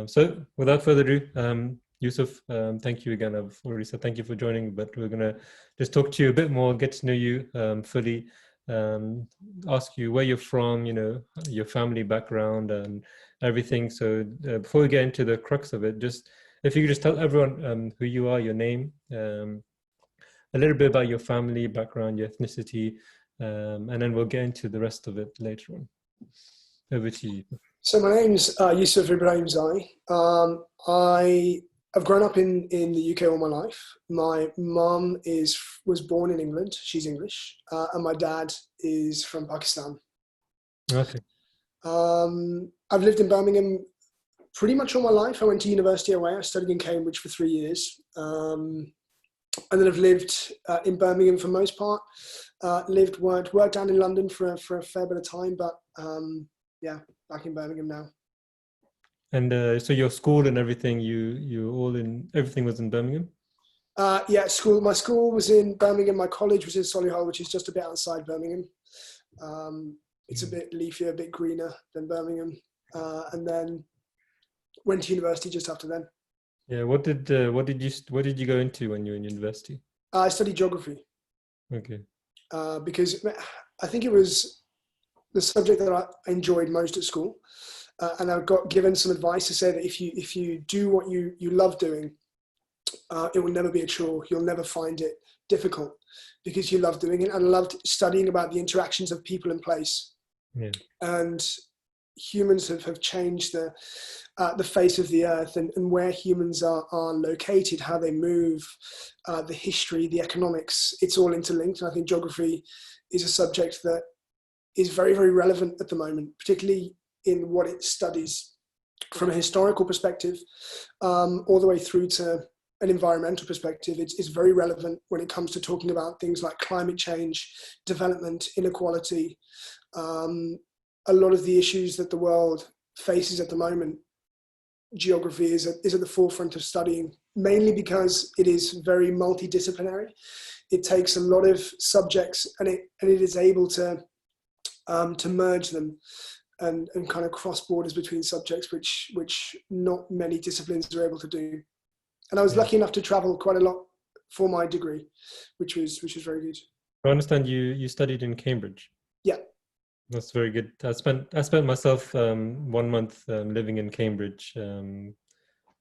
So without further ado, Yusuf, thank you again. I've already said thank you for joining, but we're going to just talk to you a bit more, get to know you fully, um, ask you where you're from, your family background and everything. So before we get into the crux of it, just if you could just tell everyone who you are, your name, a little bit about your family background, your ethnicity, and then we'll get into the rest of it later on. Over to you. So my name's Yusuf Ibrahim. I have grown up in the UK all my life. My mum was born in England. She's English, and my dad is from Pakistan. Okay. I've lived in Birmingham pretty much all my life. I went to university away. I studied in Cambridge for 3 years, and then I've lived in Birmingham for the most part. Worked down in London for a fair bit of time, but yeah, back in Birmingham now. And so your school and everything, everything was in Birmingham? Yeah, my school was in Birmingham. My college was in Solihull, which is just a bit outside Birmingham. It's a bit leafier, a bit greener than Birmingham. And then went to university just after then. Yeah, what did you go into when you were in university? I studied geography. Okay. Because I think it was the subject that I enjoyed most at school, and I got given some advice to say that if you do what you love doing, it will never be a chore. You'll never find it difficult because you love doing it. And I loved studying about the interactions of people in place. Yeah. And humans have changed the face of the earth, and where humans are located, how they move, the history, the economics, it's all interlinked. And I think geography is a subject that is very, very relevant at the moment, particularly in what it studies from a historical perspective, all the way through to an environmental perspective. It's very relevant when it comes to talking about things like climate change, development, inequality, a lot of the issues that the world faces at the moment. Geography is at the forefront of studying, mainly because it is very multidisciplinary. It takes a lot of subjects and it is able to merge them and kind of cross borders between subjects, which not many disciplines are able to do. And I was lucky enough to travel quite a lot for my degree, which was very good. I understand you studied in Cambridge. Yeah. That's very good. I spent myself 1 month living in Cambridge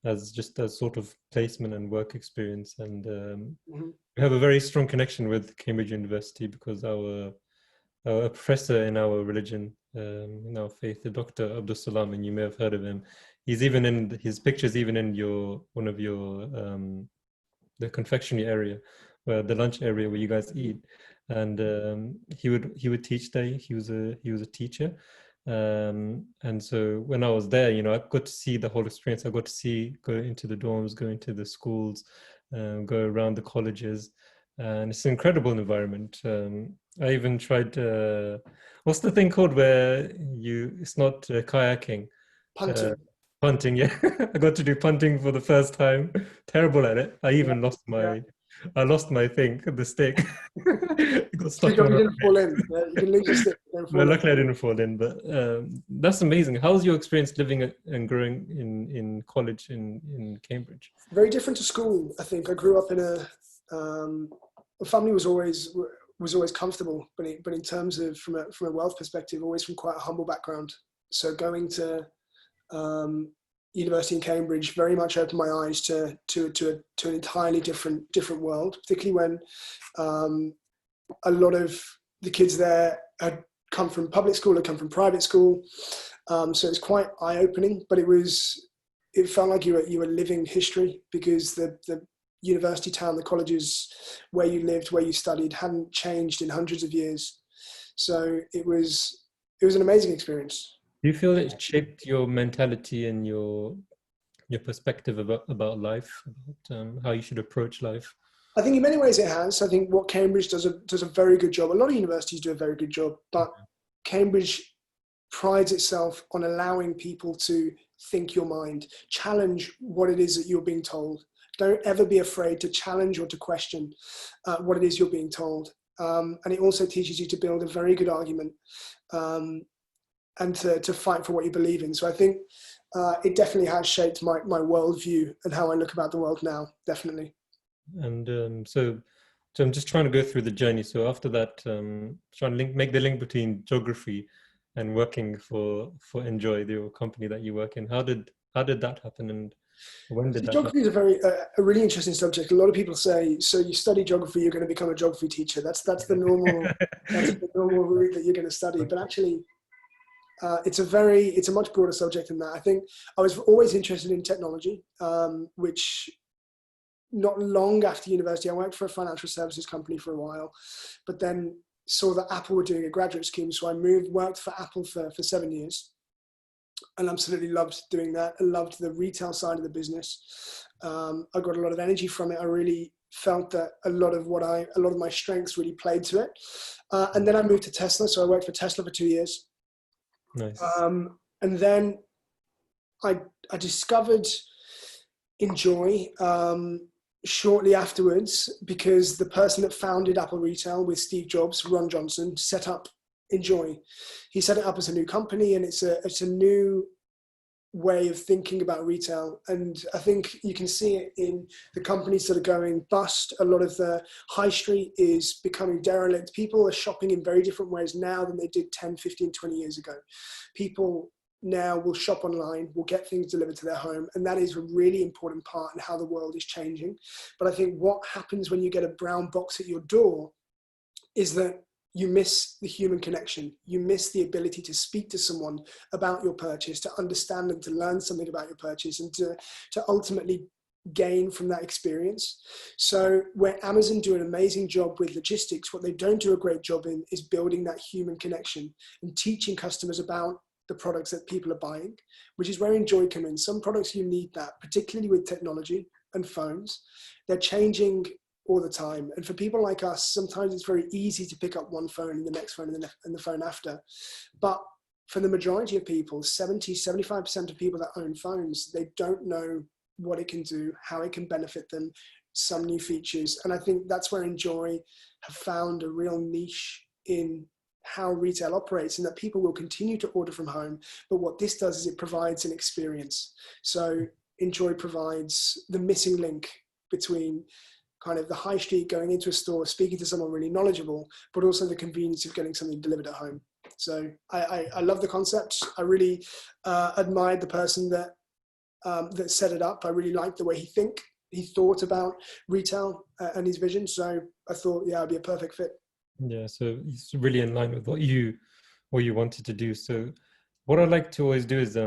as sort of placement and work experience, and we have a very strong connection with Cambridge University because our professor in our religion, in our faith, the Dr. Abdul Salam, and you may have heard of him. He's even in his pictures, even in one of your the confectionery area, where the lunch area where you guys eat. And he would teach there. He was a teacher, and so when I was there, I got to see the whole experience. I got to go into the dorms, go into the schools, go around the colleges, and it's an incredible environment. I even tried what's the thing called where it's not kayaking, Punting. Punting. Yeah. I got to do punting for the first time. Terrible at it. I even lost my thing, the stick. It got stuck. You didn't fall in. Yeah, you can lose your stick. Well, luckily I didn't fall in, but that's amazing. How's your experience living and growing in college in Cambridge? Very different to school. I think I grew up in a family was always comfortable, but in terms of from a wealth perspective, always from quite a humble background. So going to university in Cambridge very much opened my eyes to an entirely different world, particularly when a lot of the kids there had come from public school, had come from private school. So it's quite eye-opening, but it felt like you were living history because the university town, the colleges where you lived, where you studied hadn't changed in hundreds of years. So it was an amazing experience. Do you feel it shaped your mentality and your perspective about life, about how you should approach life? I think in many ways it has. I think what Cambridge does a very good job. A lot of universities do a very good job, but Cambridge prides itself on allowing people to think your mind, challenge what it is that you're being told. Don't ever be afraid to challenge or to question what it is you're being told. And it also teaches you to build a very good argument and to fight for what you believe in. So I think it definitely has shaped my worldview and how I look about the world now, definitely. And so I'm just trying to go through the journey. So after that, trying to make the link between geography and working for Enjoy, the company that you work in. How did that happen, and when did So that happen? geography is a really interesting subject. A lot of people say, so you study geography, you're going to become a geography teacher. That's the normal route that you're going to study. But actually, it's a much broader subject than that. I think I was always interested in technology, which not long after university, I worked for a financial services company for a while, but then saw that Apple were doing a graduate scheme. So I worked for Apple for 7 years, and absolutely loved doing that. I loved the retail side of the business. I got a lot of energy from it. I really felt that a lot of my strengths really played to it. And then I moved to Tesla. So I worked for Tesla for 2 years. Nice. And then I discovered Enjoy shortly afterwards, because the person that founded Apple Retail with Steve Jobs, Ron Johnson, set up Enjoy. He set it up as a new company, and it's a new way of thinking about retail. And I think you can see it in the companies that are going bust. A lot of the high street is becoming derelict. People are shopping in very different ways now than they did 10, 15, 20 years ago. People now will shop online, will get things delivered to their home, and that is a really important part in how the world is changing. But I think what happens when you get a brown box at your door is that you miss the human connection. You miss the ability to speak to someone about your purchase, to understand them, to learn something about your purchase, and to ultimately gain from that experience. So where Amazon do an amazing job with logistics, what they don't do a great job in is building that human connection and teaching customers about the products that people are buying, which is where Enjoy come in. Some products you need that, particularly with technology and phones. They're changing all the time. And for people like us, sometimes it's very easy to pick up one phone and the next phone and the phone after. But for the majority of people, 75% of people that own phones, they don't know what it can do, how it can benefit them, some new features. And I think that's where Enjoy have found a real niche in how retail operates, and that people will continue to order from home. But what this does is it provides an experience. So Enjoy provides the missing link between kind of the high street, going into a store, speaking to someone really knowledgeable, but also the convenience of getting something delivered at home. So I love the concept. I really admired the person that set it up. I really liked the way he thought about retail and his vision. So I thought, yeah, it'd be a perfect fit. Yeah, so it's really in line with what you wanted to do. So what I like to always do is I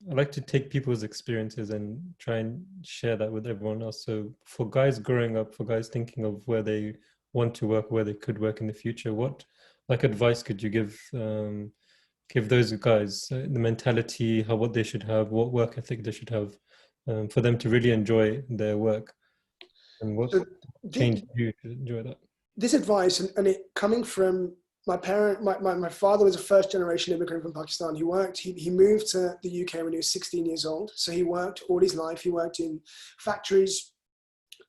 like to take people's experiences and try and share that with everyone else. So for guys growing up, for guys thinking of where they want to work, where they could work in the future, what like advice could you give those guys, the mentality, what they should have, what work ethic they should have, for them to really enjoy their work, and what So changed you to enjoy that? this advice, and it coming from my parent, my father was a first generation immigrant from Pakistan. He moved to the UK when he was 16 years old. So he worked all his life. He worked in factories.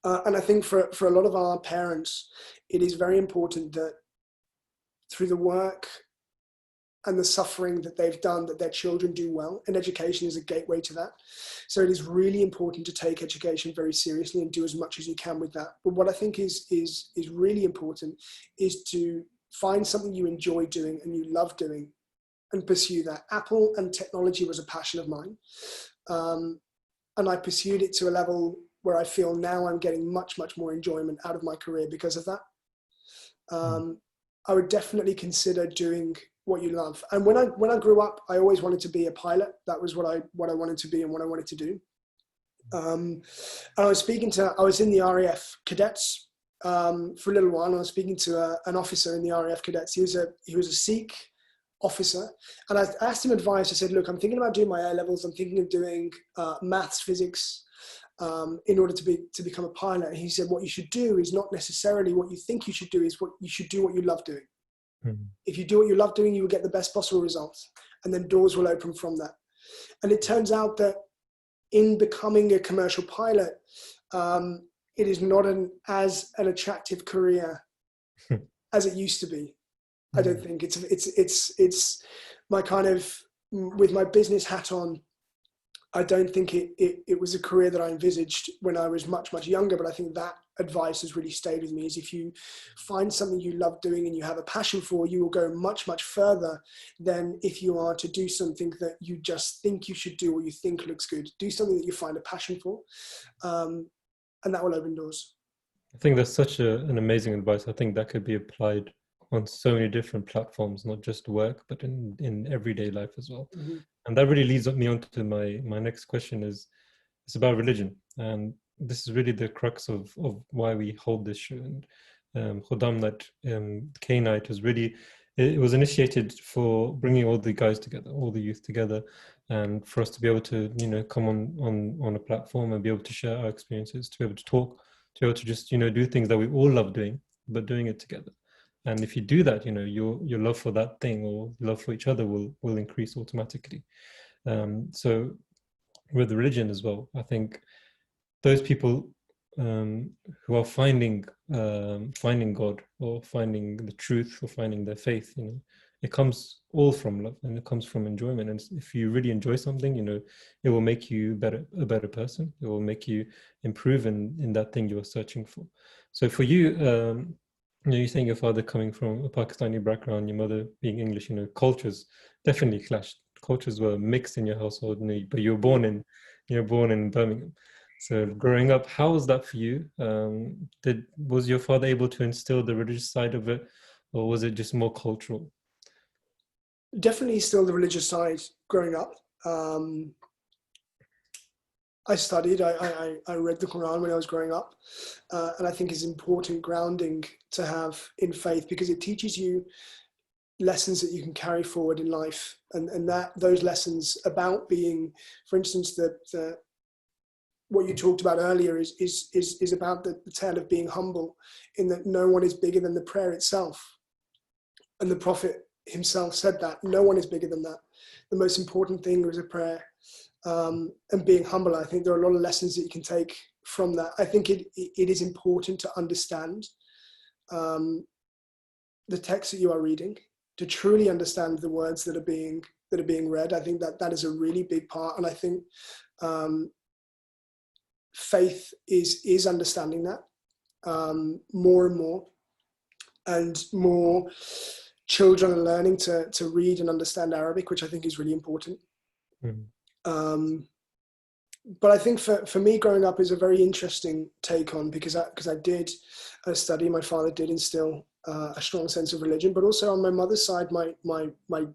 And I think for a lot of our parents, it is very important that through the work and the suffering that they've done, that their children do well. And education is a gateway to that. So it is really important to take education very seriously and do as much as you can with that. But what I think is really important is to find something you enjoy doing and you love doing and pursue that. Apple and technology was a passion of mine. And I pursued it to a level where I feel now I'm getting much, much more enjoyment out of my career because of that. I would definitely consider doing what you love. And when I grew up, I always wanted to be a pilot. That was what I wanted to be and what I wanted to do. And I was in the RAF cadets for a little while. And I was speaking to an officer in the RAF cadets. He was a Sikh officer. And I asked him advice. I said, look, I'm thinking about doing my A-levels. I'm thinking of doing maths, physics, in order to become a pilot. And he said, what you should do is not necessarily what you think you should do, is what you should do what you love doing. If you do what you love doing, you will get the best possible results. And then doors will open from that. And it turns out that in becoming a commercial pilot, it is not as an attractive career as it used to be. I don't think it's my kind of, with my business hat on, I don't think it was a career that I envisaged when I was much, much younger, but I think that advice has really stayed with me, is if you find something you love doing and you have a passion for, you will go much, much further than if you are to do something that you just think you should do or you think looks good. Do something that you find a passion for, and that will open doors. I think that's such an amazing advice. I think that could be applied on so many different platforms, not just work, but in everyday life as well. Mm-hmm. And that really leads me on to my next question is, it's about religion. And this is really the crux of why we hold this show. And Khuddam Night, K-Night was really, it was initiated for bringing all the guys together, all the youth together, and for us to be able to, come on a platform and be able to share our experiences, to be able to talk, to be able to just, do things that we all love doing, but doing it together. And if you do that, your love for that thing or love for each other will increase automatically. So with religion as well, I think those people who are finding God or finding the truth or finding their faith, it comes all from love and it comes from enjoyment. And if you really enjoy something, it will make you a better person. It will make you improve in that thing you're searching for. So for you, you're saying your father coming from a Pakistani background, your mother being English, cultures definitely clashed. Cultures were mixed in your household, but you're born in Birmingham. So growing up, how was that for you? Was your father able to instill the religious side of it, or was it just more cultural? Definitely still the religious side growing up. I studied, I read the Quran when I was growing up, and I think it's important grounding to have in faith, because it teaches you lessons that you can carry forward in life, and that those lessons about being, for instance, the what you talked about earlier is about the tale of being humble, in that no one is bigger than the prayer itself. And the Prophet himself said that no one is bigger than that. The most important thing is a prayer, and being humble. I think there are a lot of lessons that you can take from that. I think it is important to understand the text that you are reading, to truly understand the words that are being read. I think that is a really big part, and I think faith is understanding that more and more, and more children are learning to read and understand Arabic, which I think is really important. Mm. But I think for me, growing up is a very interesting take on, because I did study. My father did instill a strong sense of religion, but also on my mother's side, my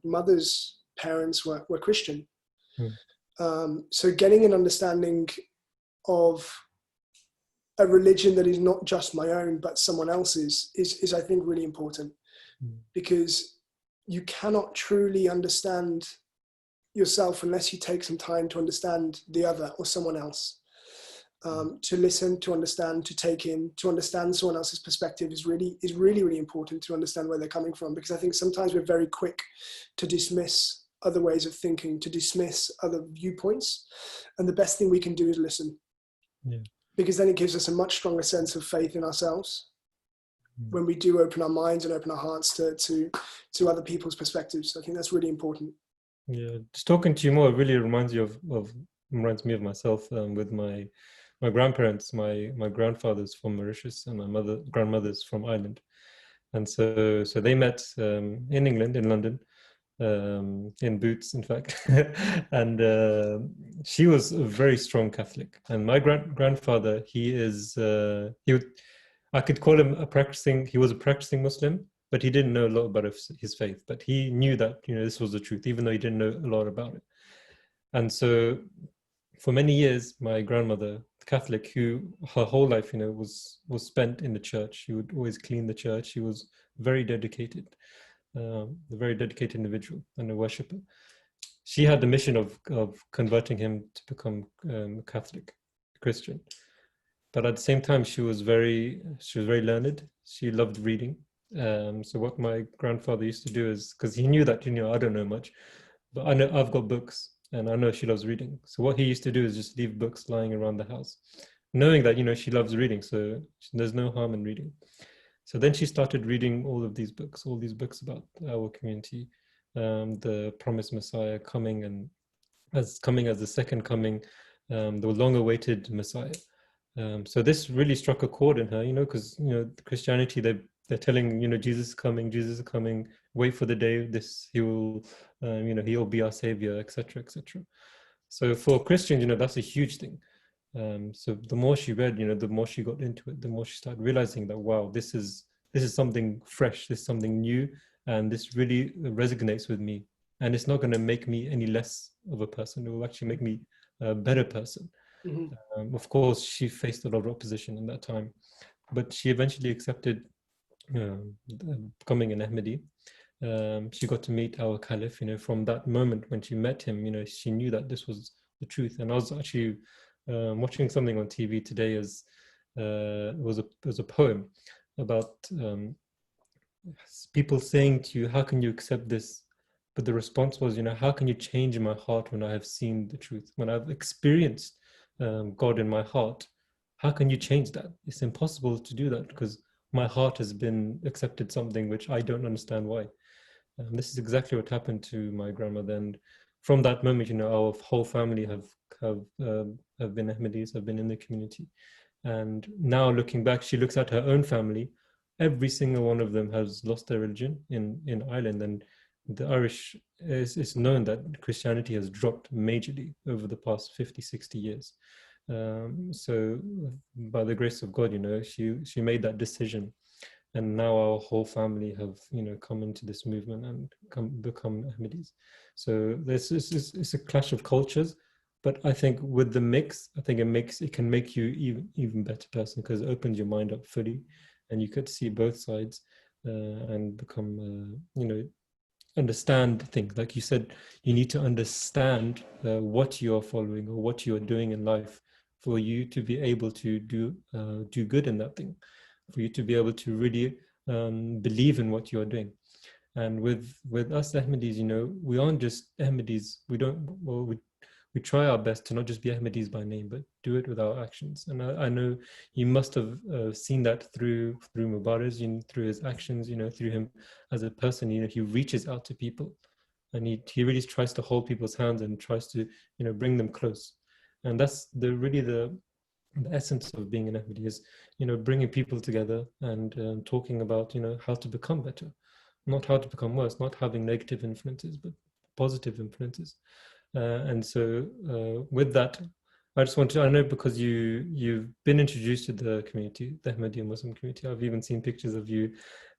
mother's parents were Christian. So getting an understanding of a religion that is not just my own but someone else's is I think really important, because you cannot truly understand yourself unless you take some time to understand the other or someone else. To listen, to understand, to take in, to understand someone else's perspective is really, really important, to understand where they're coming from. Because I think sometimes we're very quick to dismiss other ways of thinking, to dismiss other viewpoints. And the best thing we can do is listen. Yeah. Because then it gives us a much stronger sense of faith in ourselves when we do open our minds and open our hearts to other people's perspectives. I think that's really important. Yeah, just talking to you more really reminds me of myself with my grandparents. My grandfather's from Mauritius and my grandmother's from Ireland, and so they met in England, in London, in Boots, in fact. And she was a very strong Catholic, and my grandfather, I could call him he was a practicing Muslim, but he didn't know a lot about his faith, but he knew that, this was the truth, even though he didn't know a lot about it. And so for many years, my grandmother, Catholic, who her whole life, was spent in the church. She would always clean the church. She was very dedicated, a very dedicated individual and a worshipper. She had the mission of converting him to become Catholic, Christian. But at the same time, she was very learned. She loved reading. So what my grandfather used to do is, because he knew that, I don't know much, but I know I've got books and I know she loves reading. So what he used to do is just leave books lying around the house, knowing that, she loves reading. So there's no harm in reading. So then she started reading all these books about our community, the promised Messiah coming, and as coming as the second coming, the long-awaited Messiah. So this really struck a chord in her, because Christianity, they're telling, Jesus is coming, Jesus is coming. Wait for the day this he will, he'll be our savior, etc., etc. So for Christians, that's a huge thing. So the more she read, the more she got into it, the more she started realizing that, wow, this is something fresh, this is something new, and this really resonates with me. And it's not going to make me any less of a person. It will actually make me a better person. Of course, she faced a lot of opposition in that time, but she eventually accepted becoming an Ahmadi. She got to meet our Caliph. From that moment when she met him, she knew that this was the truth. And I was actually watching something on TV today. As it was a poem about people saying to you, "How can you accept this?" But the response was, "How can you change my heart when I have seen the truth, when I've experienced God in my heart? How can you change that? It's impossible to do that because my heart has been accepted something which I don't understand why." This is exactly what happened to my grandmother, and from that moment, our whole family have been Ahmadis, have been in the community. And now looking back, she looks at her own family. Every single one of them has lost their religion in Ireland, and the Irish, it's known that Christianity has dropped majorly over the past 50, 60 years. So by the grace of God, she made that decision, and now our whole family have come into this movement and become Ahmadis. So it's a clash of cultures, but I think with the mix, I think it can make you even better person, because it opens your mind up fully, and you could see both sides and become understand things. Like you said, you need to understand what you are following or what you are doing in life for you to be able to do good in that thing, for you to be able to really believe in what you are doing. And with us Ahmadis, we aren't just Ahmadis. We try our best to not just be Ahmadis by name, but do it with our actions. And I know you must have seen that through Mubarak, through his actions, through him as a person. He reaches out to people, and he really tries to hold people's hands and tries to bring them close. And that's the essence of being an Ahmadi, is bringing people together and talking about how to become better, not how to become worse, not having negative influences, but positive influences. And so with that, I just want to, I know because you've been introduced to the community, the Ahmadiyya Muslim community. I've even seen pictures of you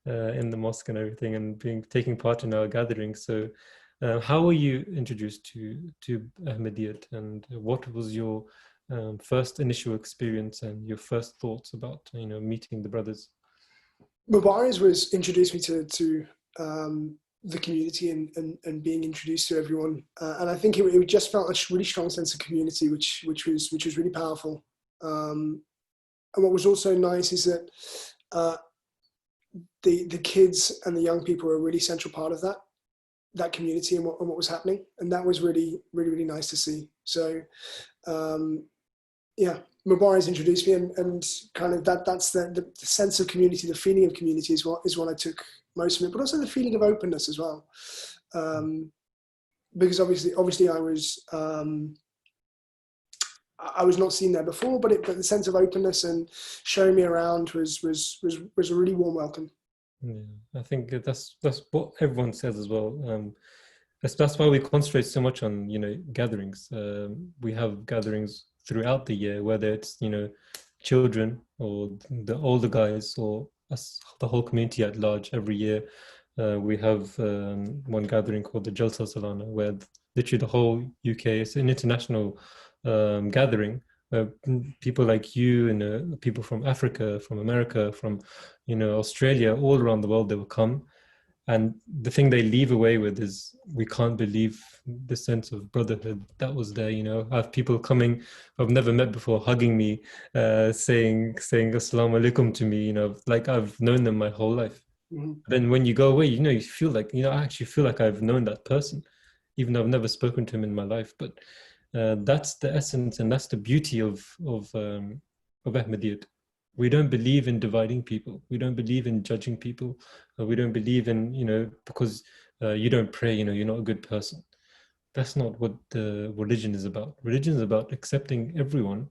in the mosque and everything, and taking part in our gatherings. So how were you introduced to Ahmadiyyat, and what was your first initial experience and your first thoughts about meeting the brothers? Mubarak was introduced me to the community and being introduced to everyone, and I think it just felt a really strong sense of community, which was really powerful. And what was also nice is that the kids and the young people were a really central part of that community and what was happening, and that was really nice to see. So yeah, Mubarak introduced me, and kind of that's the sense of community, the feeling of community is what I took most from it, but also the feeling of openness as well. Because obviously I was not seen there before, but the sense of openness and showing me around was a really warm welcome. Yeah, I think that's what everyone says as well. That's why we concentrate so much on gatherings. We have gatherings throughout the year, whether it's children or the older guys or us, the whole community at large. Every year we have one gathering called the Jalsa Salana, where literally the whole UK, it's an international gathering. People like you and people from Africa, from America, from Australia, all around the world, they will come. And the thing they leave away with is, we can't believe the sense of brotherhood that was there. I have people coming I've never met before, hugging me, saying assalamu alaikum to me, like I've known them my whole life. Mm-hmm. Then when you go away, you feel like, I actually feel like I've known that person, even though I've never spoken to him in my life. But that's the essence, and that's the beauty of Ahmadiyyat. We don't believe in dividing people. We don't believe in judging people. We don't believe in, because you don't pray, you're not a good person. that's not what the religion is about. Religion is about accepting everyone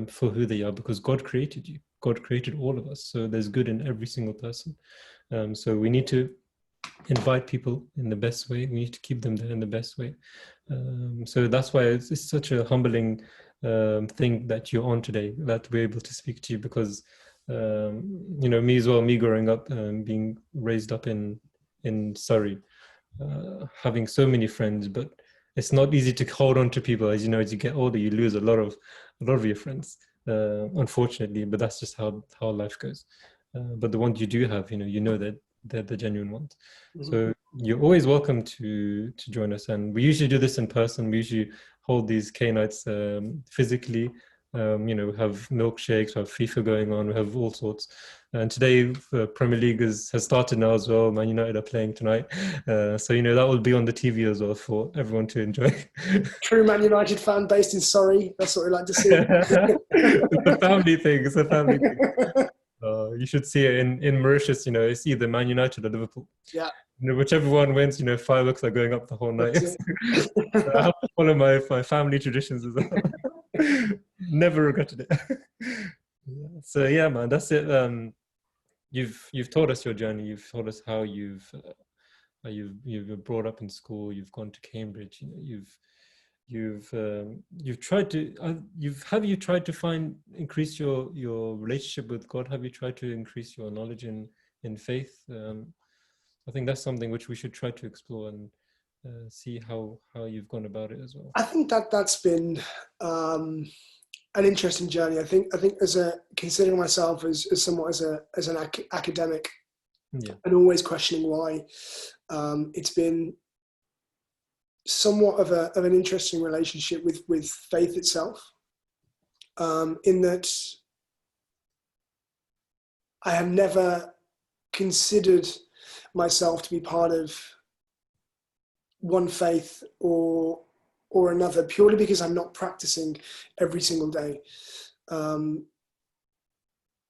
for who they are, because God created you. God created all of us. So there's good in every single person. So we need to invite people in the best way. We need to keep them there in the best way. So that's why it's such a humbling thing that you're on today, that we're able to speak to you, because me as well, me growing up, being raised up in Surrey, having so many friends, but it's not easy to hold on to people. As you know, as you get older, you lose a lot of your friends, unfortunately. But that's just how life goes. But the ones you do have, that they're the genuine ones. Mm-hmm. So you're always welcome to join us, and we usually do this in person. We usually hold these K nights physically. Have milkshakes, we have FIFA going on, we have all sorts. And today, Premier League has started now as well. Man United are playing tonight, so that will be on the TV as well for everyone to enjoy. True Man United fan based in Surrey. That's what we like to see. It's a family thing. It's a family thing. You should see it in Mauritius. It's either Man United or Liverpool. Yeah. Whichever one wins, fireworks are going up the whole night. That's So I have to follow my family traditions as well. Never regretted it. So yeah, man, that's it. You've told us your journey. You've told us how you've been brought up in school. You've gone to Cambridge. You've tried to have you tried to increase your relationship with God? Have you tried to increase your knowledge in faith? I think that's something which we should try to explore and see how you've gone about it as well. I think that's been an interesting journey. I think as considering myself as somewhat as an academic, Yeah. and always questioning why, it's been somewhat of an interesting relationship with faith itself, in that I have never considered myself to be part of one faith or another, purely because I'm not practicing every single day.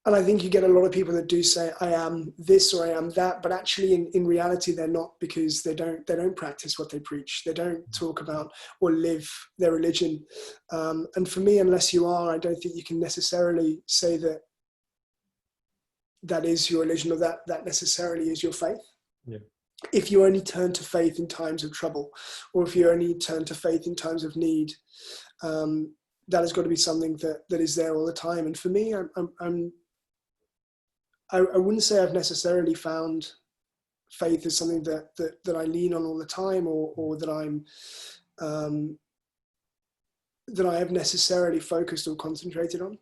And I think you get a lot of people that do say, I am this or I am that, but actually in reality, they're not, because they don't practice what they preach. They don't talk about or live their religion. And for me, unless you are, I don't think you can necessarily say that is your religion, or that necessarily is your faith. Yeah. If you only turn to faith in times of trouble, or if you only turn to faith in times of need, that has got to be something that is there all the time. And for me, I wouldn't say I've necessarily found faith as something that I lean on all the time, or that I have necessarily focused or concentrated on.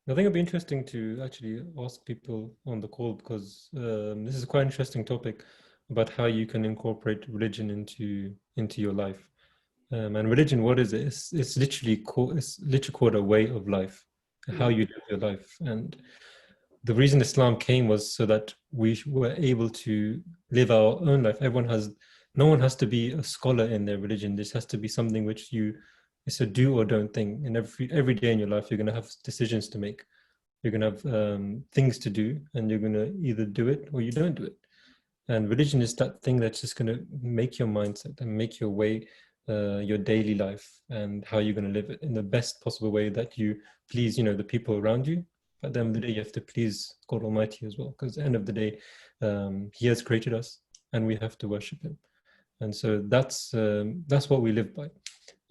I think it'd be interesting to actually ask people on the call, because this is quite an interesting topic about how you can incorporate religion into your life. And religion, what is it? It's literally called a way of life, how you live your life. And the reason Islam came was so that we were able to live our own life. No one has to be a scholar in their religion. This has to be something which it's a do or don't thing. And every day in your life, you're going to have decisions to make. You're going to have things to do, and you're going to either do it or you don't do it. And religion is that thing that's just going to make your mindset and make your way, your daily life, and how you're going to live it in the best possible way that you please, the people around you. At the end of the day, you have to please God Almighty as well, because at the end of the day, He has created us, and we have to worship Him. And so that's what we live by.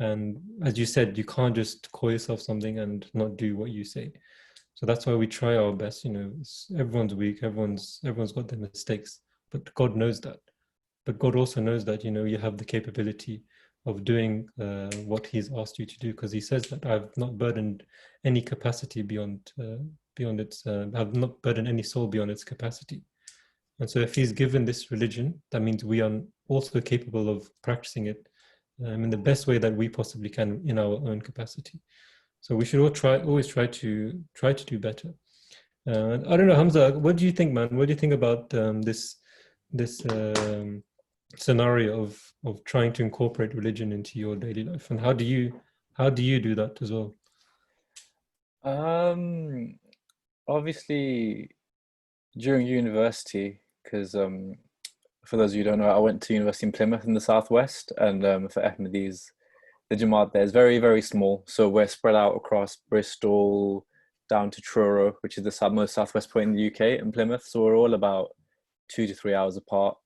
And as you said, you can't just call yourself something and not do what you say. So that's why we try our best. Everyone's weak, everyone's got their mistakes, but God knows that. But God also knows that you have the capability of doing what He's asked you to do, because He says that I've not burdened any capacity beyond its. I've not burdened any soul beyond its capacity. And so, if He's given this religion, that means we are also capable of practicing it in the best way that we possibly can in our own capacity. So we should always try to do better. I don't know, Hamza, what do you think, man? What do you think about this scenario of trying to incorporate religion into your daily life, and how do you do that as well? Obviously during university, because For those of you who don't know, I went to university in Plymouth in the southwest, and for Ahmadis, the Jamaat there is very, very small. So we're spread out across Bristol down to Truro, which is the most southwest point in the UK, and Plymouth. So we're all about 2 to 3 hours apart.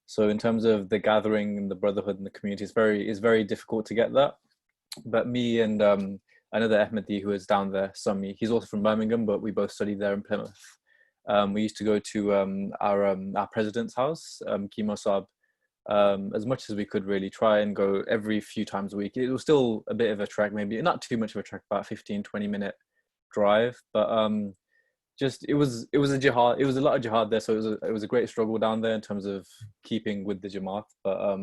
So in terms of the gathering and the brotherhood and the community, it's very difficult to get that. But me and another Ahmadi who is down there, Sami, he's also from Birmingham, but we both studied there in Plymouth. We used to go to our president's house, Kimo Saab, as much as we could, really try and go every few times a week. It was still a bit of a trek, maybe not too much of a trek, about 15-20 minute drive, but just it was a jihad. It was a lot of jihad there, so it was a great struggle down there in terms of keeping with the Jamaat, but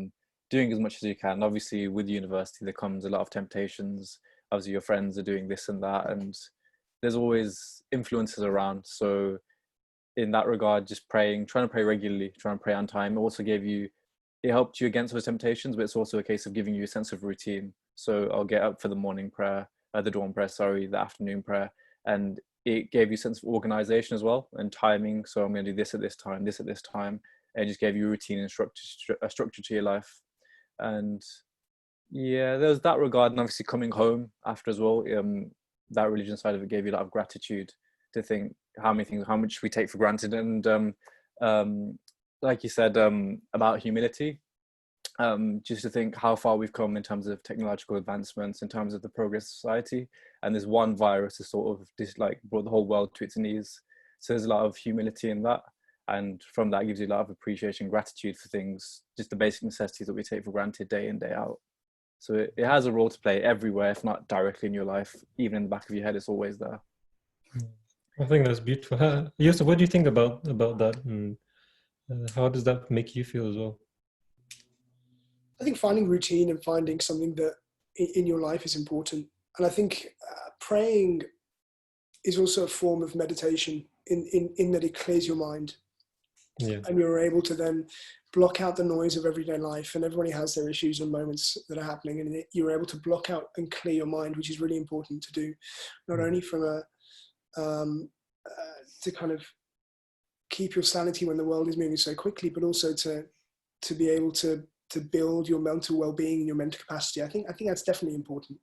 doing as much as you can. Obviously, with university, there comes a lot of temptations. Obviously, your friends are doing this and that, and there's always influences around. So in that regard, just praying, trying to pray regularly, trying to pray on time. It helped you against those temptations, but it's also a case of giving you a sense of routine. So I'll get up for the morning prayer, the dawn prayer, the afternoon prayer, and it gave you a sense of organization as well and timing. So I'm going to do this at this time, this at this time. And it just gave you a routine and a structure to your life. And yeah, there was that regard, and obviously coming home after as well. That religion side of it gave you a lot of gratitude to think how much we take for granted, and like you said about humility, just to think how far we've come in terms of technological advancements, in terms of the progress of society, and this one virus has sort of brought the whole world to its knees. So there's a lot of humility in that, and from that gives you a lot of appreciation, gratitude for things, just the basic necessities that we take for granted day in, day out. So it has a role to play everywhere, if not directly in your life, even in the back of your head, it's always there. I think that's beautiful. Yusuf, what do you think about that? And how does that make you feel as well? I think finding routine and finding something that in your life is important. And I think praying is also a form of meditation in that it clears your mind. Yeah. And you're able to then block out the noise of everyday life, and everybody has their issues and moments that are happening, and you're able to block out and clear your mind, which is really important to do, not only from to kind of keep your sanity when the world is moving so quickly, but also to be able to build your mental well-being and your mental capacity. I think that's definitely important,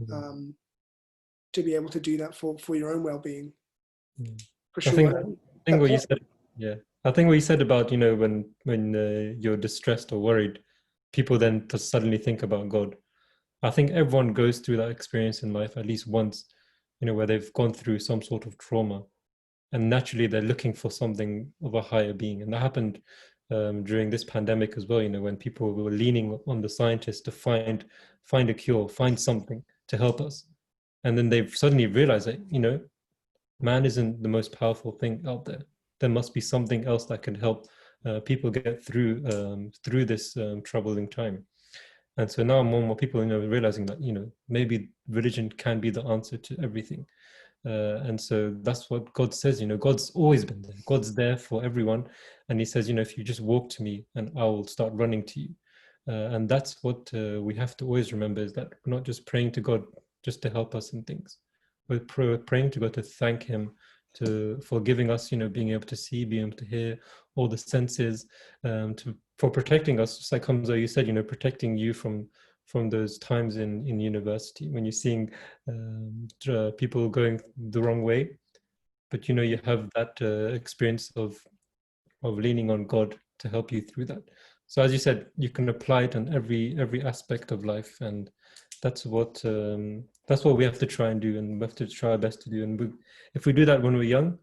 to be able to do that for your own well-being. For sure. I think what you said, yeah. I think what you said about, when you're distressed or worried, people then to suddenly think about God. I think everyone goes through that experience in life at least once, where they've gone through some sort of trauma, and naturally they're looking for something of a higher being. And that happened during this pandemic as well, when people were leaning on the scientists to find a cure, find something to help us. And then they've suddenly realized that, man isn't the most powerful thing out there. There must be something else that can help people get through this troubling time. And so now more and more people, realizing that, maybe religion can be the answer to everything. And so that's what God says, God's always been there. God's there for everyone. And he says, if you just walk to me and I will start running to you. And that's what we have to always remember, is that we're not just praying to God just to help us in things. We're praying to God to thank him for giving us, being able to see, being able to hear, all the senses, for protecting us. Just like Hamza, you said, protecting you from those times in university when you're seeing people going the wrong way, but you have that experience of leaning on God to help you through that. So as you said, you can apply it on every aspect of life, and that's what we have to try and do, and we have to try our best to do. And if we do that when we're young,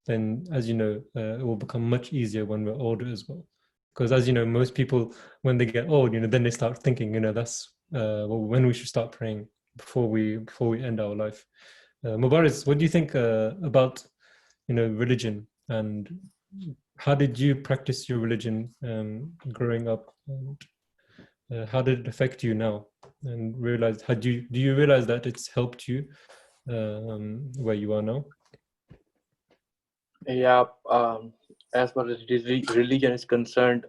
then, as you know, it will become much easier when we're older as well. Because as you know, most people, when they get old, then they start thinking, that's when we should start praying before we end our life. Mubarak, what do you think about religion, and how did you practice your religion growing up, and how did it affect you now? And do you realize that it's helped you where you are now? Yeah, as far as religion is concerned,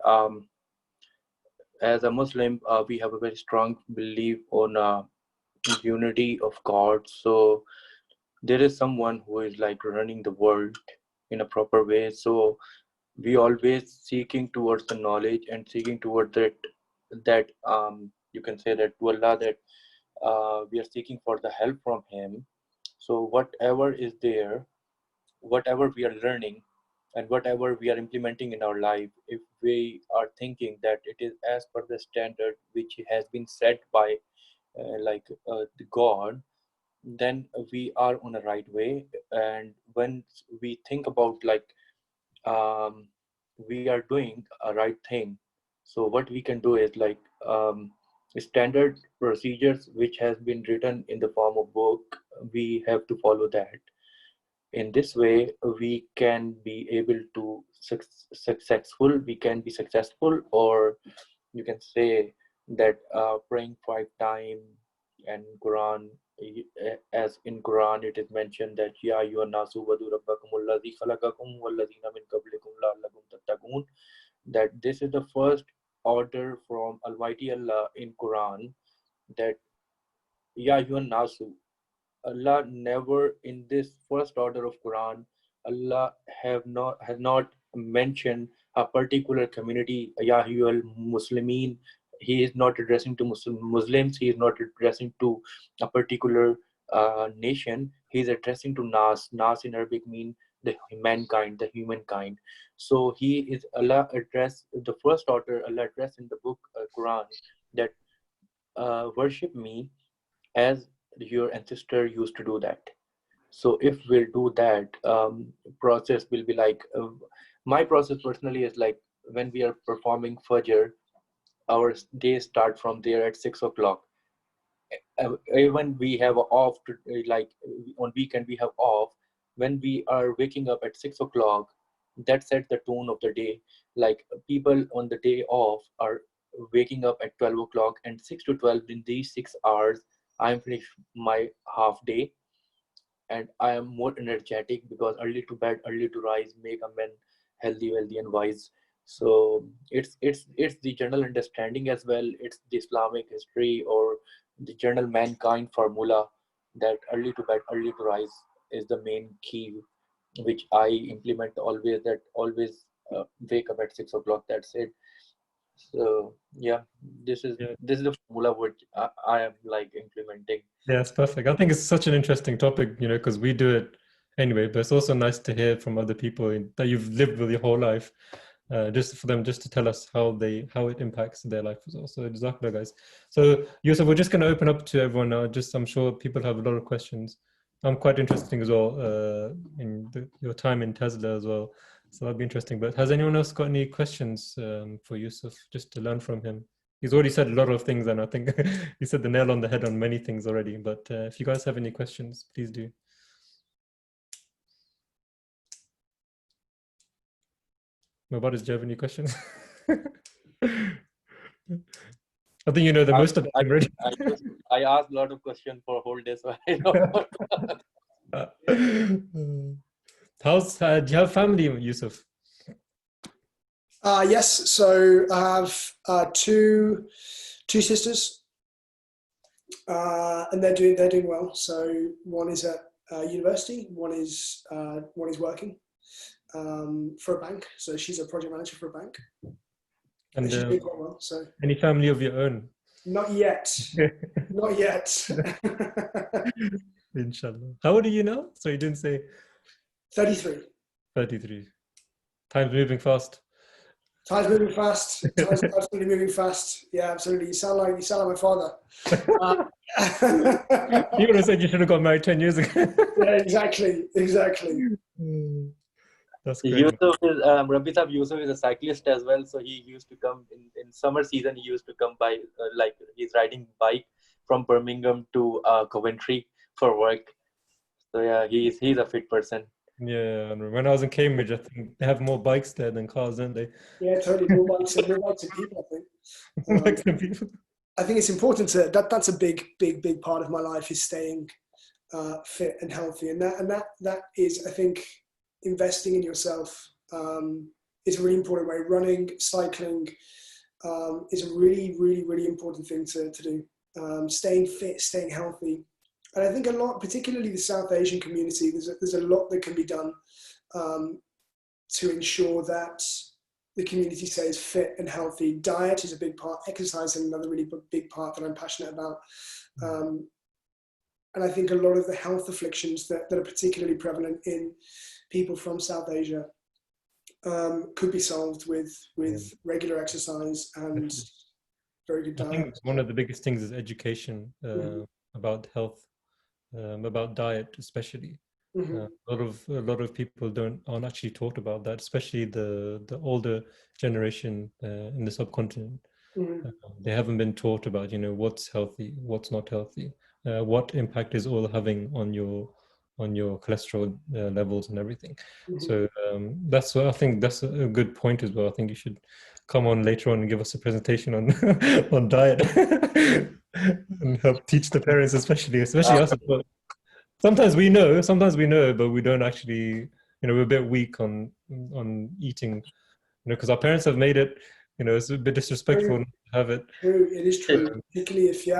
as a Muslim, we have a very strong belief on unity of God. So there is someone who is like running the world in a proper way. So we always seeking towards the knowledge and seeking towards it, that you can say that to Allah, that we are seeking for the help from Him. So whatever is there, whatever we are learning, and whatever we are implementing in our life, if we are thinking that it is as per the standard which has been set by the God, then we are on a right way. And when we think about um, we are doing a right thing, so what we can do is standard procedures which has been written in the form of book, we have to follow that. In this way we can be able to successful, we can be successful, or you can say that praying 5 times, and Quran, as in Quran it is mentioned that ya ayyuhan nasu wadu rabbakum alladhi khalaqakum walladhina min qablikum la'allakum tattaqun, that this is the first order from Almighty Allah in Quran, that ya ayyuhan nasu, Allah never in this first order of Quran, Allah has not mentioned a particular community, Ya ayyuhal Muslimin. He is not addressing to Muslims. He is not addressing to a particular nation. He is addressing to Nas. Nas in Arabic means the mankind, the humankind. So he is Allah address the first order. Allah addressed in the book Quran that worship me as your ancestor used to do that. So if we'll do that, process will be my process personally is like when we are performing Fajr, our day start from there at 6 o'clock. Even we have off to, on weekend we have off. When we are waking up at 6 o'clock, that sets the tone of the day. Like people on the day off are waking up at 12 o'clock, and 6 to 12, in these 6 hours I'm finished my half day, and I am more energetic, because early to bed, early to rise make a man healthy, wealthy, and wise. So it's the general understanding as well. It's the Islamic history or the general mankind formula that early to bed, early to rise is the main key, which I implement always. That always wake up at 6 o'clock. That's it. So yeah, Yeah. this is the formula which I am like implementing. Yeah, it's perfect. I think it's such an interesting topic, because we do it anyway, but it's also nice to hear from other people that you've lived with your whole life, just for them just to tell us how it impacts their life as well. So Jazakallah, guys. So Yusuf, we're just going to open up to everyone now. I'm sure people have a lot of questions. I'm quite interesting as well, in your time in Tesla as well. So that'd be interesting. But has anyone else got any questions for Yusuf, just to learn from him? He's already said a lot of things, and I think he said the nail on the head on many things already. But if you guys have any questions, please do. Mubarak, do you have any questions? I think you know the most of them already. I asked a lot of questions for a whole day, so I know. Do you have family, Yusuf? Yes, so I have two sisters, and they're doing well. So one is at university, one is working for a bank. So she's a project manager for a bank, and she's doing quite well. So any family of your own? Not yet, not yet. Inshallah. How old are you now? So you didn't say. 33. 33. Time's moving fast. Time's moving fast. Time's absolutely moving fast. Yeah, absolutely. You sound like my father. You would have said you should have got married 10 years ago. Yeah, exactly. That's great. Yusuf is Rabbi Sahab Yusuf is a cyclist as well, so he used to come in summer season. He used to come by he's riding bike from Birmingham to Coventry for work. So yeah, he's a fit person. Yeah, and when I was in Cambridge, I think they have more bikes there than cars, don't they? Yeah, totally. More bikes and people, I think. I think it's important that's a big part of my life, is staying fit and healthy, and that is, I think, investing in yourself is a really important way. Running, cycling is a really, really, really important thing to do. Staying fit, staying healthy. And I think a lot, particularly the South Asian community, there's a lot that can be done to ensure that the community stays fit and healthy. Diet is a big part. Exercise is another really big part that I'm passionate about. And I think a lot of the health afflictions that are particularly prevalent in people from South Asia could be solved with regular exercise and very good I diet. think one of the biggest things is education about health, about diet especially. A lot of people aren't actually taught about that, especially the older generation in the subcontinent. They haven't been taught about, what's healthy, what's not healthy, what impact is oil having on your cholesterol levels and everything. So that's what I think. That's a good point as well. I think you should come on later on and give us a presentation on on diet and help teach the parents, especially us as well. Sometimes we know, but we don't actually, we're a bit weak on eating, because our parents have made it, it's a bit disrespectful not to have it. True, it is true. Particularly if you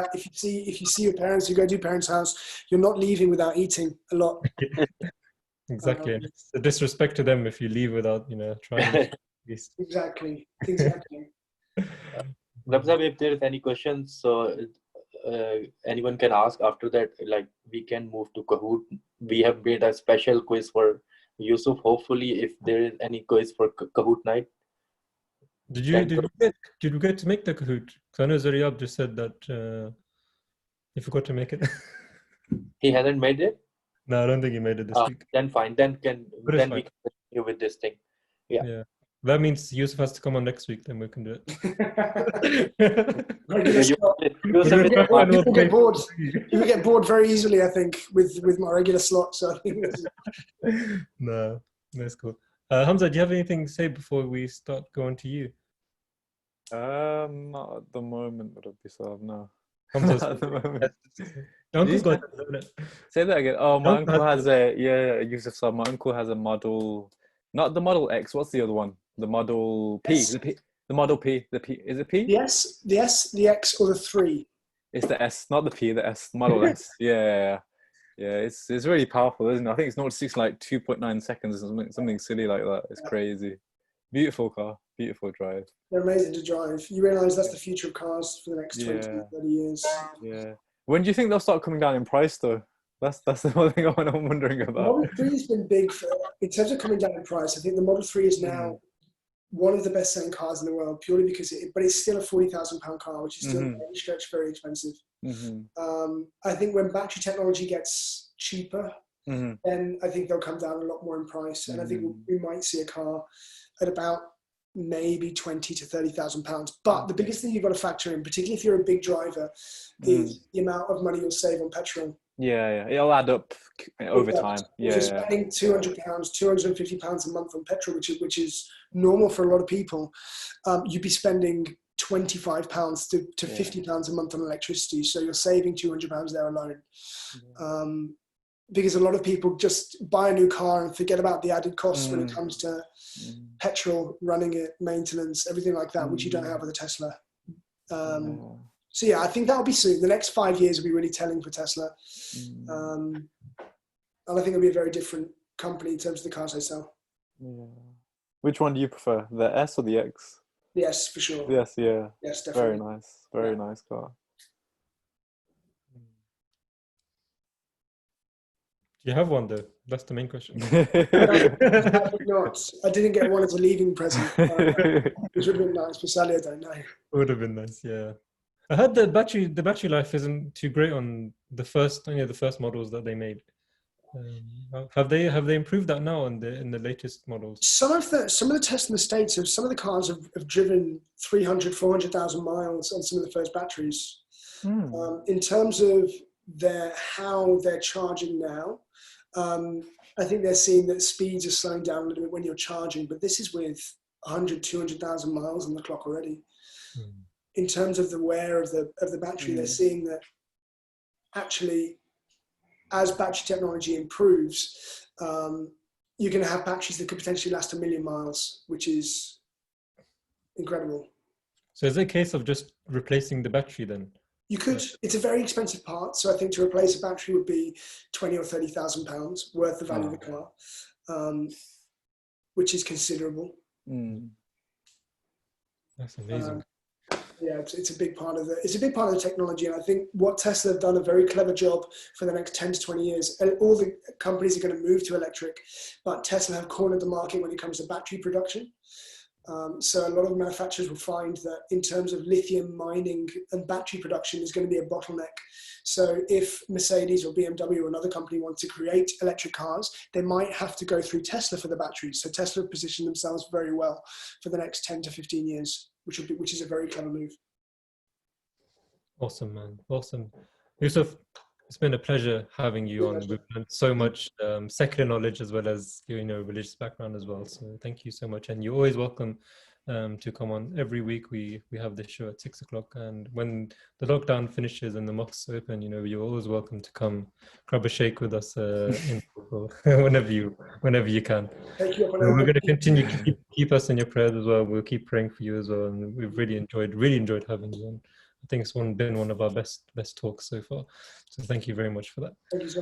see your parents, you go to your parents' house, you're not leaving without eating a lot. Exactly. And it's a disrespect to them if you leave without, trying at least. Exactly. Rabzab, if there is any questions, so anyone can ask. After that, like, we can move to Kahoot. We have made a special quiz for Yusuf. Hopefully, if there is any quiz for Kahoot night. Did you get to make the Kahoot? Because I know Zaryab just said that you forgot to make it. He hasn't made it? No, I don't think he made it this week. Then fine. Then we can continue with this thing. Yeah. That means Yusuf has to come on next week, then we can do it. People get bored very easily, I think, with my regular slot. So I think no, that's cool. Hamza, do you have anything to say before we start going to you? Not at the moment, but I'll be sad now. Hamza's at the moment. Uncle's got it. Say that again. Oh, my uncle has Yusuf said my uncle has a model, not the Model X. What's the other one? The Model P. Yes. The Model P. The P. Is it P? The S, the X, or the 3. It's the S, not the P. The S. Model S. Yeah. It's really powerful, isn't it? I think it's 0 to 60 like 2.9 seconds or something silly like that. It's crazy. Beautiful car. Beautiful drive. They're amazing to drive. You realise that's the future of cars for the next 20, 30 years. Yeah. When do you think they'll start coming down in price, though? That's the one thing I'm wondering about. The Model 3 has been big in terms of coming down in price. I think the Model 3 is now one of the best-selling cars in the world, purely because but it's still a £40,000 car, which is still very stretch, very expensive. I think when battery technology gets cheaper, then I think they'll come down a lot more in price, and I think we might see a car at about maybe £20,000 to £30,000. But the biggest thing you've got to factor in, particularly if you're a big driver, is the amount of money you'll save on petrol. Yeah, it'll add up over time. You're spending £200, £250 a month on petrol, which is normal for a lot of people. You'd be spending £25 to £50 a month on electricity, so you're saving £200 there alone. Because a lot of people just buy a new car and forget about the added costs when it comes to petrol, running it, maintenance, everything like that, which you don't have with a Tesla. So yeah, I think that'll be soon. The next 5 years will be really telling for Tesla. And I think it'll be a very different company in terms of the cars they sell. Which one do you prefer, the S or the X? The S, for sure. Yes, yeah. Yes, definitely. Very nice. Very nice car. Do you have one, though? That's the main question. Not. I didn't get one as a leaving present. Which would have been nice, but sadly I don't know. It would have been nice, yeah. I heard the battery life isn't too great on the first models that they made. Have they improved that now in the latest models? Some of the tests in the States some of the cars have driven 300, 400,000 miles on some of the first batteries. In terms of how they're charging now, I think they're seeing that speeds are slowing down a little bit when you're charging, but this is with 100, 200,000 miles on the clock already. In terms of the wear of the battery, they're seeing that actually, as battery technology improves, you're going to have batteries that could potentially last 1 million miles, which is incredible. So is it a case of just replacing the battery then? You could. It's a very expensive part, so I think to replace a battery would be £20,000 or £30,000 worth the value of the car. which is considerable. That's amazing. Yeah, it's a big part of the technology, and I think what Tesla have done a very clever job for the next 10 to 20 years. And all the companies are going to move to electric, but Tesla have cornered the market when it comes to battery production. So a lot of manufacturers will find that in terms of lithium mining and battery production is going to be a bottleneck. So if Mercedes or BMW or another company wants to create electric cars, they might have to go through Tesla for the batteries. So Tesla position themselves very well for the next 10 to 15 years, which is a very clever move. Awesome, man. Awesome. Yusuf, it's been a pleasure having you on. We've learned so much secular knowledge as well as religious background as well. So thank you so much, and you're always welcome to come on. Every week we have this show at 6 o'clock, and when the lockdown finishes and the mosques open, you're always welcome to come grab a shake with us whenever you can. Thank you. We're going to continue to keep us in your prayers as well. We'll keep praying for you as well, and we've really enjoyed having you on. I think it's been one of our best talks so far. So thank you very much for that. Thank you so much.